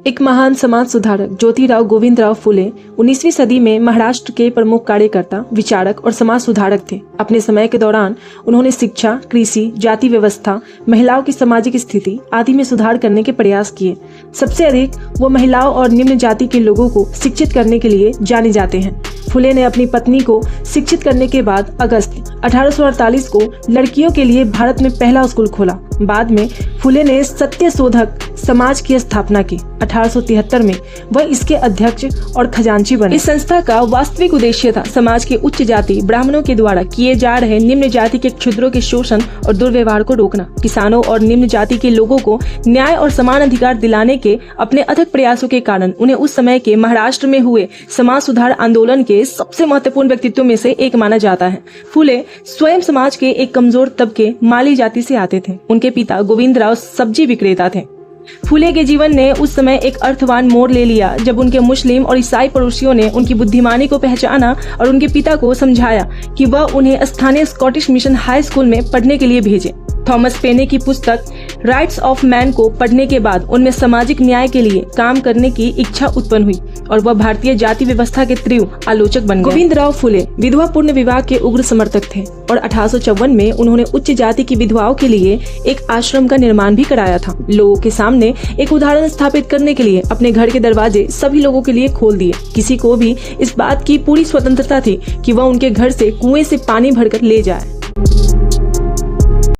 एक महान समाज सुधारक ज्योतिराव गोविंदराव फुले 19वीं सदी में महाराष्ट्र के प्रमुख कार्यकर्ता, विचारक और समाज सुधारक थे। अपने समय के दौरान उन्होंने शिक्षा, कृषि, जाति व्यवस्था, महिलाओं की सामाजिक स्थिति आदि में सुधार करने के प्रयास किए। सबसे अधिक वो महिलाओं और निम्न जाति के लोगों को शिक्षित करने के लिए जाने जाते हैं। फुले ने अपनी पत्नी को शिक्षित करने के बाद अगस्त 1848 को लड़कियों के लिए भारत में पहला स्कूल खोला। बाद में फुले ने सत्यशोधक समाज की स्थापना की। 1873 में वह इसके अध्यक्ष और खजांची बने। इस संस्था का वास्तविक उद्देश्य था समाज के उच्च जाति ब्राह्मणों के द्वारा किए जा रहे निम्न जाति के क्षुद्रों के शोषण और दुर्व्यवहार को रोकना। किसानों और निम्न जाति के लोगों को न्याय और समान अधिकार दिलाने के अपने अथक प्रयासों के कारण उन्हें उस समय के महाराष्ट्र में हुए समाज सुधार आंदोलन के सबसे महत्वपूर्ण व्यक्तित्व में से एक माना जाता है। फुले स्वयं समाज के एक कमजोर तबके माली जाति से आते थे। उनके पिता गोविंदराव सब्जी विक्रेता थे। फुले के जीवन ने उस समय एक अर्थवान मोड़ ले लिया जब उनके मुस्लिम और ईसाई पड़ोसियों ने उनकी बुद्धिमानी को पहचाना और उनके पिता को समझाया कि वह उन्हें स्थानीय स्कॉटिश मिशन हाई स्कूल में पढ़ने के लिए भेजे। थॉमस पेने की पुस्तक राइट्स ऑफ मैन को पढ़ने के बाद उनमें सामाजिक न्याय के लिए काम करने की इच्छा उत्पन्न हुई और वह भारतीय जाति व्यवस्था के तीव्र आलोचक बन गए। गोविंदराव फुले विधवा पूर्ण विवाह के उग्र समर्थक थे और 1854 में उन्होंने उच्च जाति की विधवाओं के लिए एक आश्रम का निर्माण भी कराया था। लोगों के सामने एक उदाहरण स्थापित करने के लिए अपने घर के दरवाजे सभी लोगों के लिए खोल दिए। किसी को भी इस बात की पूरी स्वतंत्रता थी कि वह उनके घर से कुएं से पानी भरकर ले जाए।